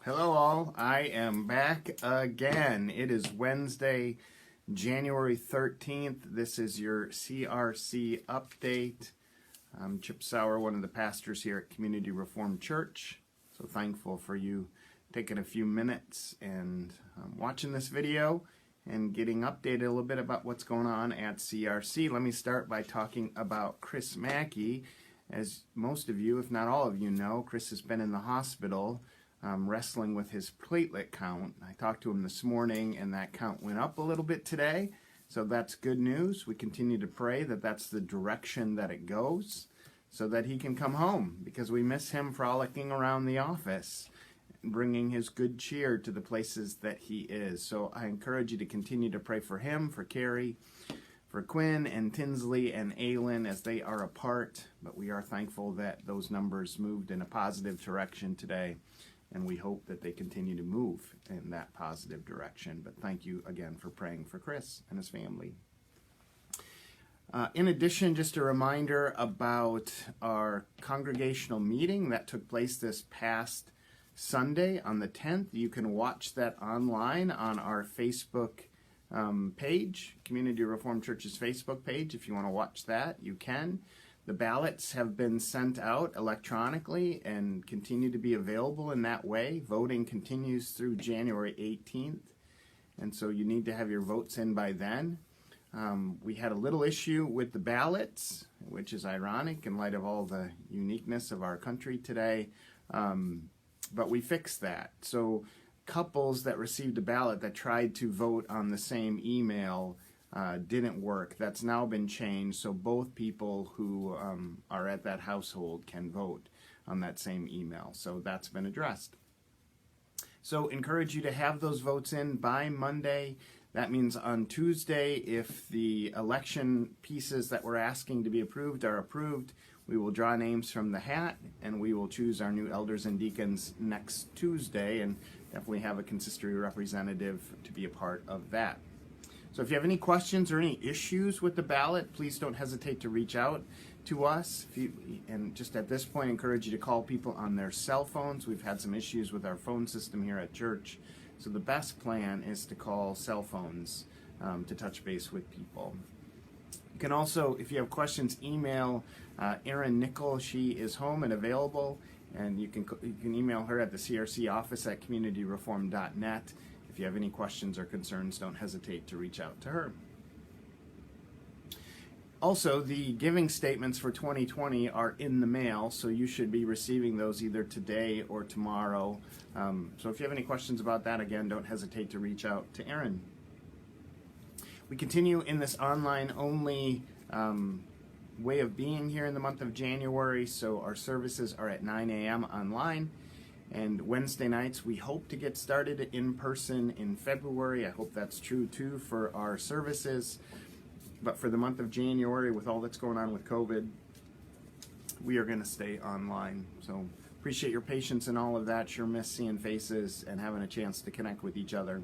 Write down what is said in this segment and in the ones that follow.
Hello all, I am back again. It is Wednesday, January 13th. This is your CRC update. I'm Chip Sauer, one of the pastors here at Community Reformed Church. So thankful for you taking a few minutes and watching this video and getting updated a little bit about what's going on at CRC. Let me start by talking about Chris Mackey. As most of you, if not all of you know, Chris has been in the hospital wrestling with his platelet count. I talked to him this morning and that count went up a little bit today, so that's good news. We continue to pray that that's the direction that it goes so that he can come home, because we miss him frolicking around the office and bringing his good cheer to the places that he is. So I encourage you to continue to pray for him, for Carrie, for Quinn and Tinsley and Aylin as they are apart, but we are thankful that those numbers moved in a positive direction today. And we hope that they continue to move in that positive direction. But thank you again for praying for Chris and his family. In addition, just a reminder about our congregational meeting that took place this past Sunday on the 10th. You can watch that online on our Facebook page, Community Reformed Church's Facebook page. If you want to watch that, you can. The ballots have been sent out electronically and continue to be available in that way. Voting continues through January 18th, and so you need to have your votes in by then. We had a little issue with the ballots, which is ironic in light of all the uniqueness of our country today, but we fixed that. So couples that received a ballot that tried to vote on the same email didn't work. That's now been changed, so both people who are at that household can vote on that same email. So that's been addressed. So encourage you to have those votes in by Monday. That means on Tuesday, if the election pieces that we're asking to be approved are approved, we will draw names from the hat and we will choose our new elders and deacons next Tuesday, and definitely have a consistory representative to be a part of that. So if you have any questions or any issues with the ballot, please don't hesitate to reach out to us. And just at this point, I encourage you to call people on their cell phones. We've had some issues with our phone system here at church. So the best plan is to call cell phones to touch base with people. You can also, if you have questions, email Erin Nichols. She is home and available. And you can email her at the CRC office at communityreform.net. If you have any questions or concerns, don't hesitate to reach out to her. Also, the giving statements for 2020 are in the mail, so you should be receiving those either today or tomorrow. So if you have any questions about that, again, don't hesitate to reach out to Erin. We continue in this online-only way of being here in the month of January, so our services are at 9 a.m. online. And Wednesday nights, we hope to get started in person in February. I hope that's true too for our services. But for the month of January, with all that's going on with COVID, we are going to stay online. So appreciate your patience and all of that. Sure miss seeing faces and having a chance to connect with each other.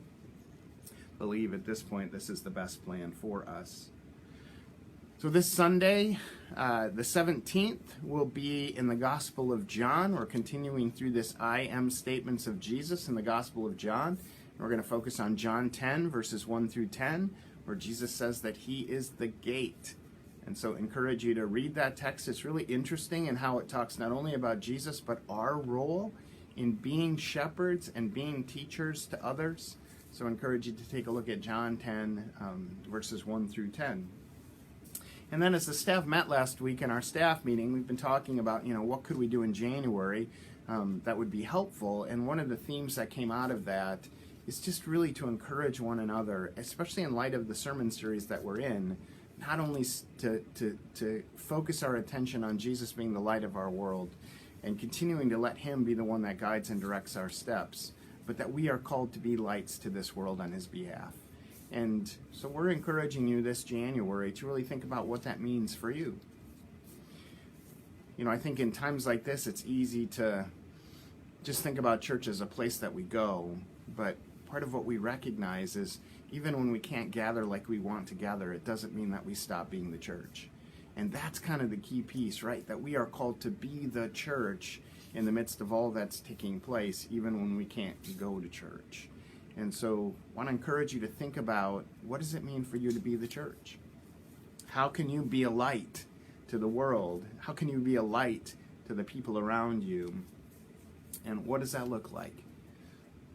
Believe at this point this is the best plan for us. So this Sunday, the 17th, will be in the Gospel of John. We're continuing through this I am statements of Jesus in the Gospel of John. We're going to focus on John 10, verses 1 through 10, where Jesus says that he is the gate. And so encourage you to read that text. It's really interesting in how it talks not only about Jesus, but our role in being shepherds and being teachers to others. So encourage you to take a look at John 10, verses 1 through 10. And then as the staff met last week in our staff meeting, we've been talking about, what could we do in January that would be helpful. And one of the themes that came out of that is just really to encourage one another, especially in light of the sermon series that we're in, not only to focus our attention on Jesus being the light of our world and continuing to let him be the one that guides and directs our steps, but that we are called to be lights to this world on his behalf. And so we're encouraging you this January to really think about what that means for you. I think in times like this, it's easy to just think about church as a place that we go. But part of what we recognize is even when we can't gather like we want to gather, it doesn't mean that we stop being the church. And that's kind of the key piece, right? That we are called to be the church in the midst of all that's taking place, even when we can't go to church. And so I want to encourage you to think about, what does it mean for you to be the church? How can you be a light to the world? How can you be a light to the people around you? And what does that look like?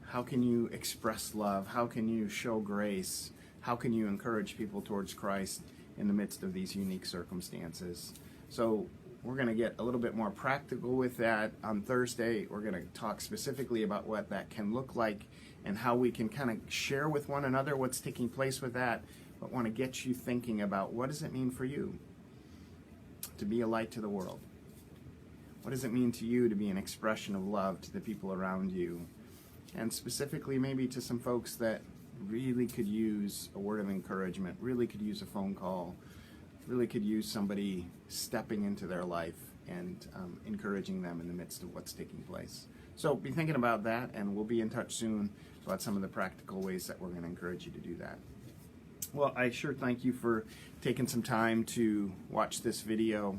How can you express love? How can you show grace? How can you encourage people towards Christ in the midst of these unique circumstances? So we're going to get a little bit more practical with that on Thursday. We're going to talk specifically about what that can look like and how we can kind of share with one another what's taking place with that, but want to get you thinking about, what does it mean for you to be a light to the world? What does it mean to you to be an expression of love to the people around you? And specifically maybe to some folks that really could use a word of encouragement, really could use a phone call, really could use somebody stepping into their life and encouraging them in the midst of what's taking place. So be thinking about that, and we'll be in touch soon about some of the practical ways that we're going to encourage you to do that. Well, I sure thank you for taking some time to watch this video.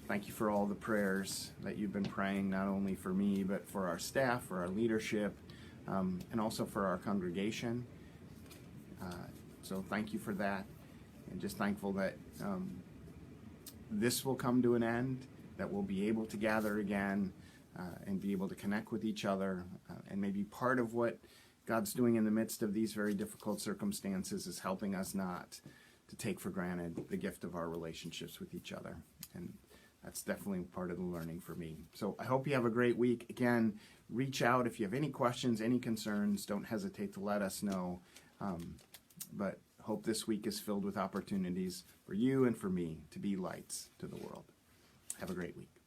Thank you for all the prayers that you've been praying, not only for me, but for our staff, for our leadership, and also for our congregation. So thank you for that, and just thankful that this will come to an end, that we'll be able to gather again and be able to connect with each other. And maybe part of what God's doing in the midst of these very difficult circumstances is helping us not to take for granted the gift of our relationships with each other. And that's definitely part of the learning for me. So I hope you have a great week. Again, reach out if you have any questions, any concerns. Don't hesitate to let us know. But hope this week is filled with opportunities for you and for me to be lights to the world. Have a great week.